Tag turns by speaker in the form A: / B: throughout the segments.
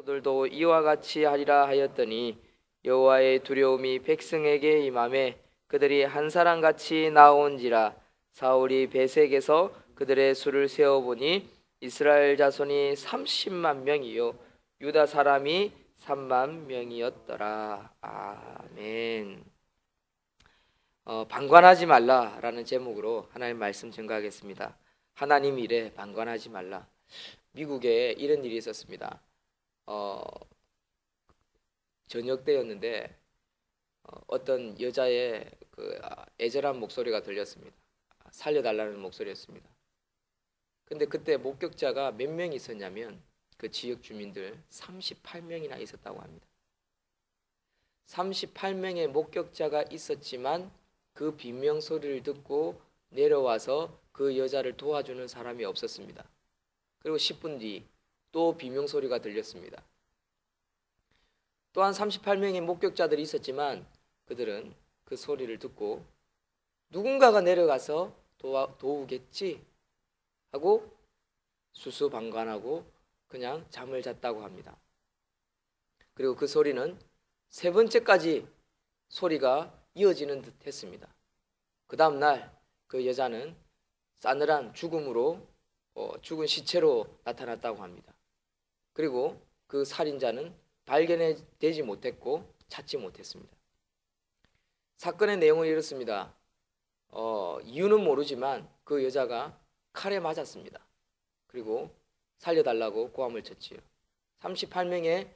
A: 너들도 이와 같이 하리라 하였더니 여호와의 두려움이 백성에게 임하매 그들이 한 사람 같이 나온지라. 사울이 베색에서 그들의 수를 세어보니 이스라엘 자손이 30만 명이요 유다 사람이 3만 명이었더라. 아멘. 방관하지 말라라는 제목으로 하나님 말씀 증거하겠습니다. 하나님 일에 방관하지 말라. 미국에 이런 일이 있었습니다. 저녁 때였는데 어떤 여자의 애절한 목소리가 들렸습니다. 살려달라는 목소리였습니다. 근데 그때 목격자가 몇 명 있었냐면 그 지역 주민들 38명이나 있었다고 합니다. 38명의 목격자가 있었지만 그 비명 소리를 듣고 내려와서 그 여자를 도와주는 사람이 없었습니다. 그리고 10분 뒤 또 비명 소리가 들렸습니다. 또한 38명의 목격자들이 있었지만 그들은 그 소리를 듣고 누군가가 내려가서 도우겠지 하고 수수방관하고 그냥 잠을 잤다고 합니다. 그리고 그 소리는 세 번째까지 소리가 이어지는 듯 했습니다. 그 다음 날 그 여자는 싸늘한 죽음으로 죽은 시체로 나타났다고 합니다. 그리고 그 살인자는 발견되지 못했고 찾지 못했습니다. 사건의 내용은 이렇습니다. 이유는 모르지만 그 여자가 칼에 맞았습니다. 그리고 살려달라고 고함을 쳤지요. 38명의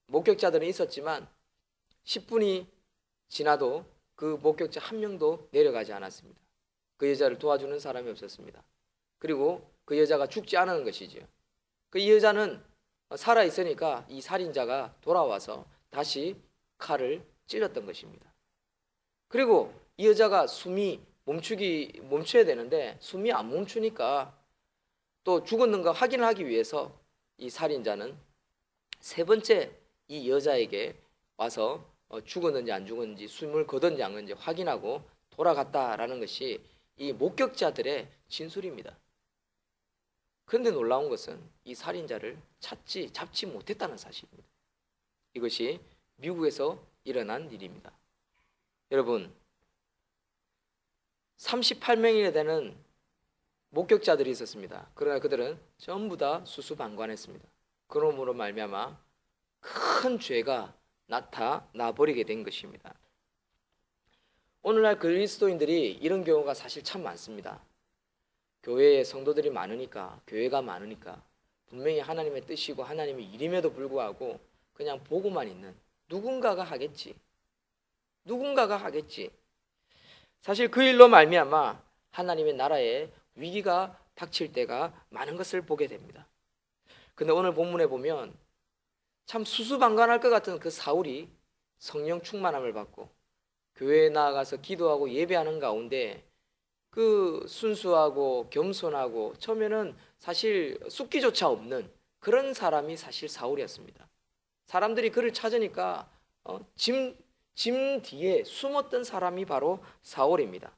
A: 목격자들은 있었지만 10분이 지나도 그 목격자 한 명도 내려가지 않았습니다. 그 여자를 도와주는 사람이 없었습니다. 그리고 그 여자가 죽지 않은 것이지요. 그 여자는 살아있으니까 이 살인자가 돌아와서 다시 칼을 찔렀던 것입니다. 그리고 이 여자가 숨이 멈춰야 되는데 숨이 안 멈추니까 또 죽었는가 확인을 하기 위해서 이 살인자는 세 번째 이 여자에게 와서 죽었는지 안 죽었는지 숨을 거뒀는지 안 거뒀는지 확인하고 돌아갔다라는 것이 이 목격자들의 진술입니다. 그런데 놀라운 것은 이 살인자를 잡지 못했다는 사실입니다. 이것이 미국에서 일어난 일입니다. 여러분, 38명이나 되는 목격자들이 있었습니다. 그러나 그들은 전부 다 수수방관했습니다. 그러므로 말미암아 큰 죄가 나타나 버리게 된 것입니다. 오늘날 그리스도인들이 이런 경우가 사실 참 많습니다. 교회에 성도들이 많으니까, 교회가 많으니까 분명히 하나님의 뜻이고 하나님의 일임에도 불구하고 그냥 보고만 있는 누군가가 하겠지. 사실 그 일로 말미암아 하나님의 나라에 위기가 닥칠 때가 많은 것을 보게 됩니다. 근데 오늘 본문에 보면 참 수수방관할 것 같은 그 사울이 성령 충만함을 받고 교회에 나아가서 기도하고 예배하는 가운데 그 순수하고 겸손하고 처음에는 사실 숫기조차 없는 그런 사람이 사실 사울이었습니다. 사람들이 그를 찾으니까 짐 뒤에 숨었던 사람이 바로 사울입니다.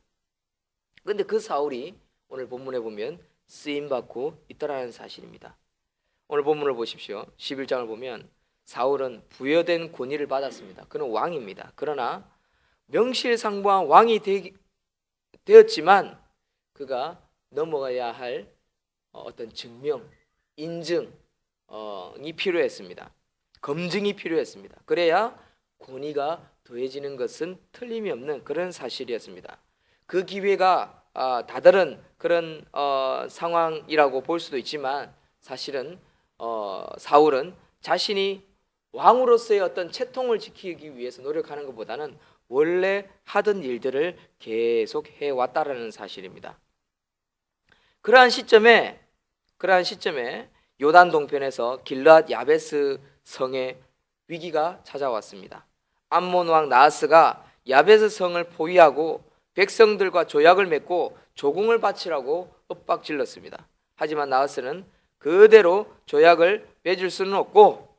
A: 그런데 그 사울이 오늘 본문에 보면 쓰임받고 있더라는 사실입니다. 오늘 본문을 보십시오. 11장을 보면 사울은 부여된 권위를 받았습니다. 그는 왕입니다. 그러나 명실상부한 왕이 되었지만 그가 넘어가야 할 어떤 증명, 인증이 필요했습니다. 검증이 필요했습니다. 그래야 권위가 더해지는 것은 틀림이 없는 그런 사실이었습니다. 그 기회가 다다른 그런 상황이라고 볼 수도 있지만 사실은 사울은 자신이 왕으로서의 어떤 채통을 지키기 위해서 노력하는 것보다는 원래 하던 일들을 계속 해왔다라는 사실입니다. 그러한 시점에 요단 동편에서 길르앗 야베스 성에 위기가 찾아왔습니다. 암몬 왕 나하스가 야베스 성을 포위하고 백성들과 조약을 맺고 조공을 바치라고 윽박질렀습니다. 하지만 나하스는 그대로 조약을 맺을 수는 없고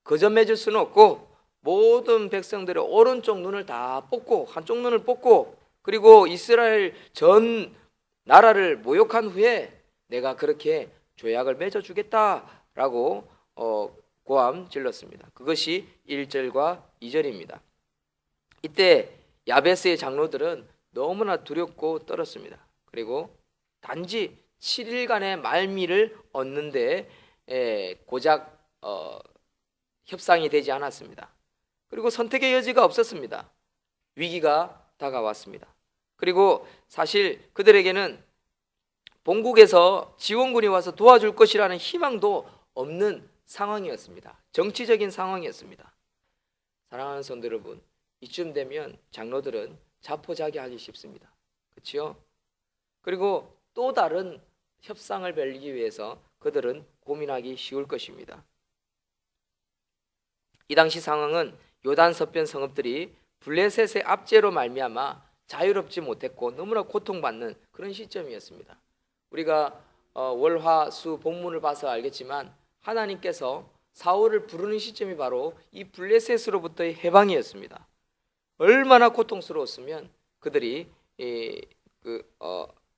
A: 그저 맺을 수는 없고 모든 백성들의 오른쪽 눈을 다 뽑고 한쪽 눈을 뽑고 그리고 이스라엘 전 나라를 모욕한 후에 내가 그렇게 조약을 맺어주겠다라고 고함 질렀습니다. 그것이 1절과 2절입니다. 이때 야베스의 장로들은 너무나 두렵고 떨었습니다. 그리고 단지 7일간의 말미를 얻는데 고작 협상이 되지 않았습니다. 그리고 선택의 여지가 없었습니다. 위기가 다가왔습니다. 그리고 사실 그들에게는 본국에서 지원군이 와서 도와줄 것이라는 희망도 없는 상황이었습니다. 정치적인 상황이었습니다. 사랑하는 성도 여러분, 이쯤 되면 장로들은 자포자기하기 쉽습니다. 그렇죠? 그리고 또 다른 협상을 맺기 위해서 그들은 고민하기 쉬울 것입니다. 이 당시 상황은 요단 서편 성읍들이 블레셋의 압제로 말미암아 자유롭지 못했고 너무나 고통받는 그런 시점이었습니다. 우리가 월화수 본문을 봐서 알겠지만 하나님께서 사울을 부르는 시점이 바로 이 블레셋으로부터의 해방이었습니다. 얼마나 고통스러웠으면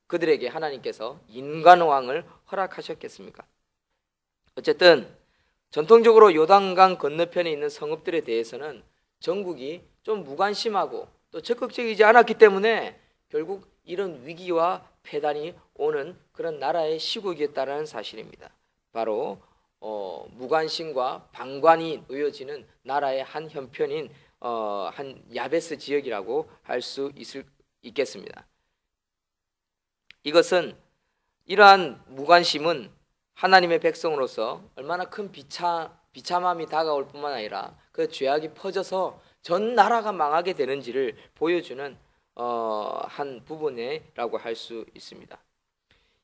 A: 그들에게 하나님께서 인간왕을 허락하셨겠습니까? 어쨌든 전통적으로 요단강 건너편에 있는 성읍들에 대해서는 전국이 좀 무관심하고 또 적극적이지 않았기 때문에 결국 이런 위기와 폐단이 오는 그런 나라의 시국이었다는 사실입니다. 바로 무관심과 방관이 놓여지는 나라의 한 현편인 한 야베스 지역이라고 할 수 있겠습니다. 이것은 이러한 무관심은 하나님의 백성으로서 얼마나 큰 비참함이 다가올 뿐만 아니라 그 죄악이 퍼져서 전 나라가 망하게 되는지를 보여주는 한 부분이라고 할 수 있습니다.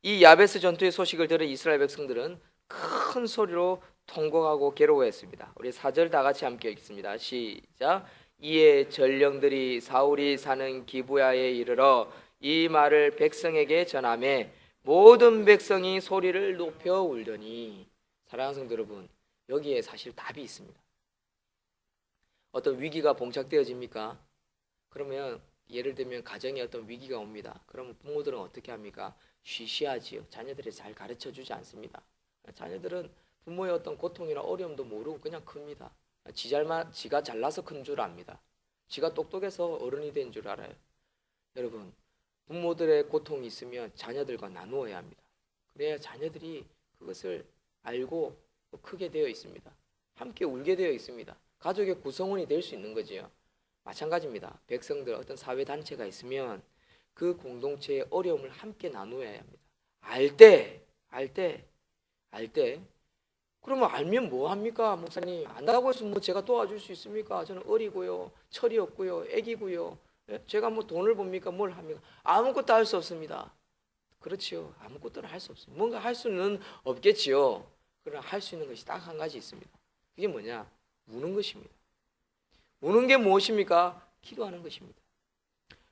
A: 이 야베스 전투의 소식을 들은 이스라엘 백성들은 큰 소리로 통곡하고 괴로워했습니다. 우리 4절 다 같이 함께 읽습니다. 시작. 이에 전령들이 사울이 사는 기브야에 이르러 이 말을 백성에게 전하매 모든 백성이 소리를 높여 울더니. 사랑하는 성도 여러분, 여기에 사실 답이 있습니다. 어떤 위기가 봉착되어집니까? 그러면 예를 들면 가정에 어떤 위기가 옵니다. 그러면 부모들은 어떻게 합니까? 쉬쉬하지요. 자녀들이 잘 가르쳐 주지 않습니다. 자녀들은 부모의 어떤 고통이나 어려움도 모르고 그냥 큽니다. 지가 잘나서 큰 줄 압니다. 지가 똑똑해서 어른이 된 줄 알아요. 여러분, 부모들의 고통이 있으면 자녀들과 나누어야 합니다. 그래야 자녀들이 그것을 알고 크게 되어 있습니다. 함께 울게 되어 있습니다. 가족의 구성원이 될 수 있는 거지요. 마찬가지입니다. 백성들 어떤 사회단체가 있으면 그 공동체의 어려움을 함께 나누어야 합니다. 알 때 그러면 알면 뭐 합니까? 목사님, 안다고 해서 뭐 제가 도와줄 수 있습니까? 저는 어리고요, 철이 없고요, 애기고요. 제가 뭐 돈을 봅니까? 뭘 합니까? 아무것도 할 수 없습니다. 그렇지요. 아무것도 할 수 없습니다. 뭔가 할 수는 없겠지요. 그러나 할 수 있는 것이 딱 한 가지 있습니다. 그게 뭐냐? 우는 것입니다. 우는 게 무엇입니까? 기도하는 것입니다.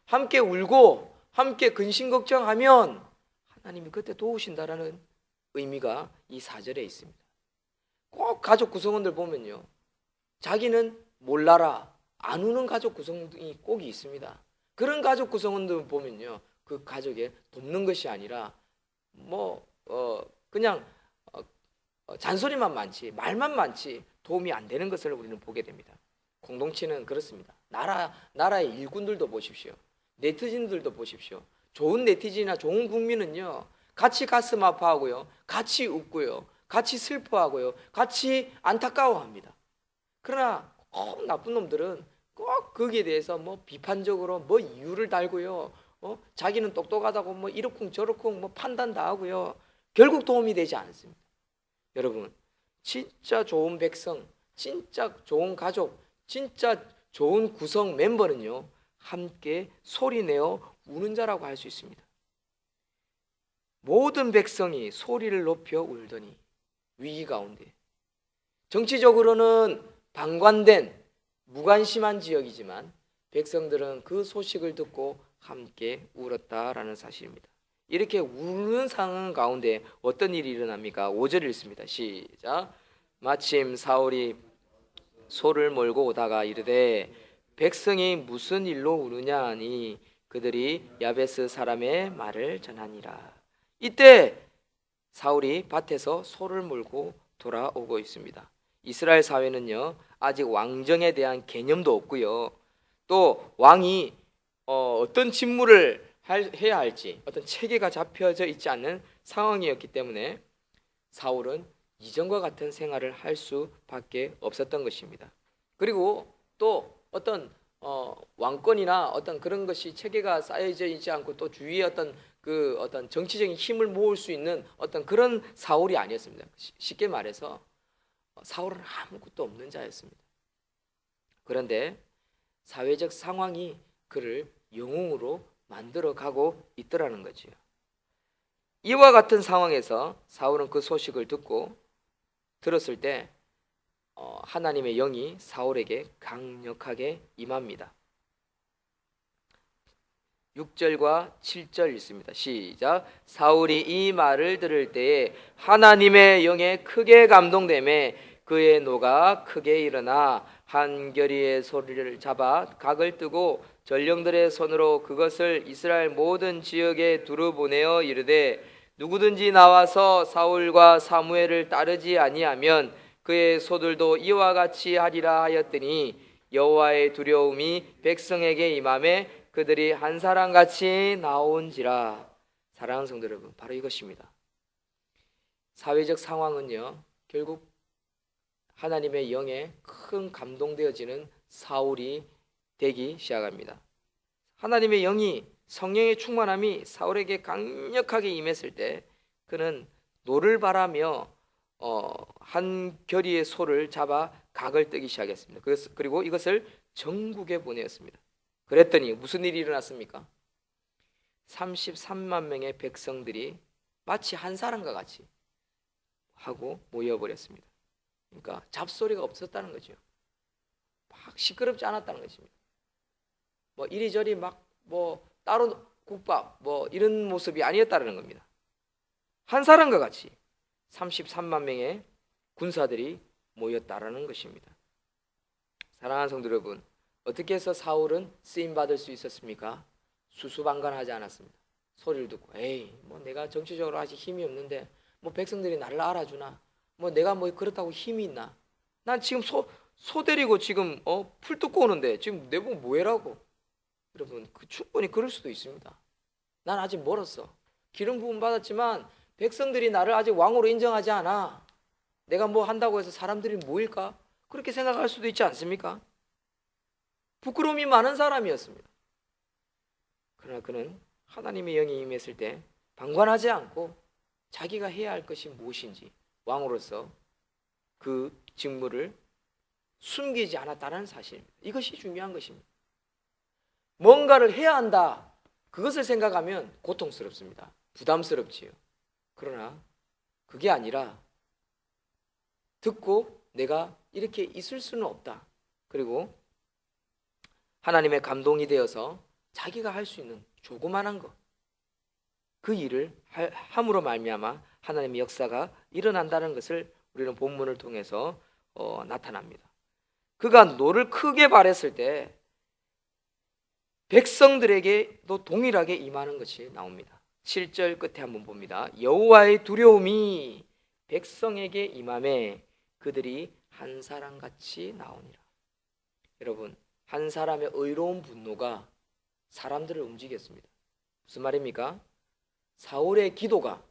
A: 함께 울고 함께 근심 걱정하면 하나님이 그때 도우신다라는 의미가 이 4절에 있습니다. 꼭 가족 구성원들 보면요, 자기는 몰라라 안 우는 가족 구성원이 꼭 있습니다. 그런 가족 구성원들 보면요, 그 가족에 돕는 것이 아니라 그냥 잔소리만 많지 말만 많지 도움이 안 되는 것을 우리는 보게 됩니다. 공동체는 그렇습니다. 나라의 일꾼들도 보십시오. 네티즌들도 보십시오. 좋은 네티즌이나 좋은 국민은요, 같이 가슴 아파하고요, 같이 웃고요, 같이 슬퍼하고요, 같이 안타까워합니다. 그러나 꼭 나쁜 놈들은 꼭 거기에 대해서 비판적으로 이유를 달고요, 자기는 똑똑하다고 이러쿵 저러쿵 판단 다 하고요, 결국 도움이 되지 않습니다. 여러분, 진짜 좋은 백성, 진짜 좋은 가족, 진짜 좋은 구성 멤버는요, 함께 소리내어 우는 자라고 할 수 있습니다. 모든 백성이 소리를 높여 울더니. 위기 가운데 정치적으로는 방관된 무관심한 지역이지만 백성들은 그 소식을 듣고 함께 울었다라는 사실입니다. 이렇게 우는 상황 가운데 어떤 일이 일어납니까? 5절 읽습니다. 시작. 마침 사울이 소를 몰고 오다가 이르되 백성이 무슨 일로 우느냐 하니 그들이 야베스 사람의 말을 전하니라. 이때 사울이 밭에서 소를 몰고 돌아오고 있습니다. 이스라엘 사회는요, 아직 왕정에 대한 개념도 없고요, 또 왕이 어떤 직무를 해야 할지 어떤 체계가 잡혀져 있지 않는 상황이었기 때문에 사울은 이전과 같은 생활을 할 수밖에 없었던 것입니다. 그리고 또 어떤 왕권이나 어떤 그런 것이 체계가 쌓여져 있지 않고 또 주위에 어떤 정치적인 힘을 모을 수 있는 어떤 그런 사울이 아니었습니다. 쉽게 말해서 사울은 아무것도 없는 자였습니다. 그런데 사회적 상황이 그를 영웅으로 만들어가고 있더라는 거지요. 이와 같은 상황에서 사울은 그 소식을 들었을 때 하나님의 영이 사울에게 강력하게 임합니다. 6절과 7절 있습니다. 시작. 사울이 이 말을 들을 때에 하나님의 영에 크게 감동되매 그의 노가 크게 일어나 한 결의의 소리를 잡아 각을 뜨고 전령들의 손으로 그것을 이스라엘 모든 지역에 두루 보내어 이르되 누구든지 나와서 사울과 사무엘을 따르지 아니하면 그의 소들도 이와 같이 하리라 하였더니 여호와의 두려움이 백성에게 임하매 그들이 한 사람같이 나온지라. 사랑하는 성도 여러분, 바로 이것입니다. 사회적 상황은요, 결국 하나님의 영에 큰 감동되어지는 사울이 되기 시작합니다. 하나님의 영이, 성령의 충만함이 사울에게 강력하게 임했을 때 그는 노를 바라며 한 결의의 소를 잡아 각을 뜨기 시작했습니다. 그리고 이것을 전국에 보내었습니다. 그랬더니 무슨 일이 일어났습니까? 33만 명의 백성들이 마치 한 사람과 같이 하고 모여버렸습니다. 그러니까 잡소리가 없었다는 거죠. 막 시끄럽지 않았다는 것입니다. 뭐 이리저리 막 따로 국밥 이런 모습이 아니었다는 겁니다. 한 사람과 같이 33만 명의 군사들이 모였다라는 것입니다. 사랑하는 성도 여러분, 어떻게 해서 사울은 쓰임 받을 수 있었습니까? 수수방관하지 않았습니다. 소리를 듣고 내가 정치적으로 아직 힘이 없는데 백성들이 나를 알아주나? 내가 그렇다고 힘이 있나? 난 지금 소 데리고 지금 풀 뜯고 오는데 지금 내보고 뭐해라고? 여러분, 충분히 그럴 수도 있습니다. 난 아직 멀었어. 기름 부음 받았지만 백성들이 나를 아직 왕으로 인정하지 않아. 내가 한다고 해서 사람들이 모일까? 그렇게 생각할 수도 있지 않습니까? 부끄러움이 많은 사람이었습니다. 그러나 그는 하나님의 영이 임했을 때 방관하지 않고 자기가 해야 할 것이 무엇인지 왕으로서 그 직무를 숨기지 않았다는 사실입니다. 이것이 중요한 것입니다. 뭔가를 해야 한다, 그것을 생각하면 고통스럽습니다. 부담스럽지요. 그러나 그게 아니라 듣고 내가 이렇게 있을 수는 없다. 그리고 하나님의 감동이 되어서 자기가 할 수 있는 조그만한 것, 그 일을 함으로 말미암아 하나님의 역사가 일어난다는 것을 우리는 본문을 통해서 나타납니다. 그가 노를 크게 발했을 때 백성들에게도 동일하게 임하는 것이 나옵니다. 7절 끝에 한번 봅니다. 여호와의 두려움이 백성에게 임하매 그들이 한 사람같이 나오니라. 여러분, 한 사람의 의로운 분노가 사람들을 움직였습니다. 무슨 말입니까? 사울의 기도가,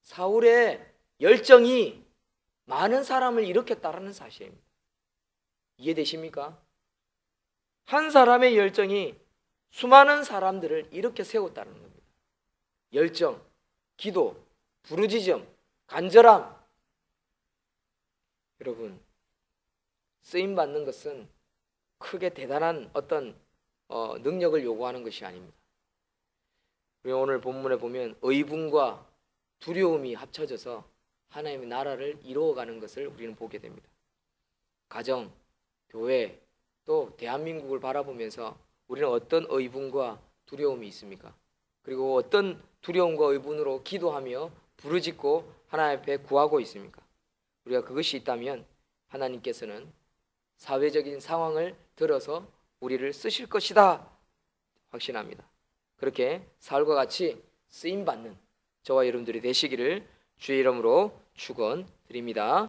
A: 사울의 열정이 많은 사람을 일으켰다는 사실입니다. 이해되십니까? 한 사람의 열정이 수많은 사람들을 일으켜 세웠다는 겁니다. 열정, 기도, 부르짖음, 간절함. 여러분, 쓰임 받는 것은 크게 대단한 어떤 능력을 요구하는 것이 아닙니다. 우리 오늘 본문에 보면 의분과 두려움이 합쳐져서 하나님의 나라를 이루어가는 것을 우리는 보게 됩니다. 가정, 교회, 또 대한민국을 바라보면서 우리는 어떤 의분과 두려움이 있습니까? 그리고 어떤 두려움과 의분으로 기도하며 부르짖고 하나님 앞에 구하고 있습니까? 우리가 그것이 있다면 하나님께서는 사회적인 상황을 들어서 우리를 쓰실 것이다 확신합니다. 그렇게 사울과 같이 쓰임받는 저와 여러분들이 되시기를 주의 이름으로 축원드립니다. 드립니다.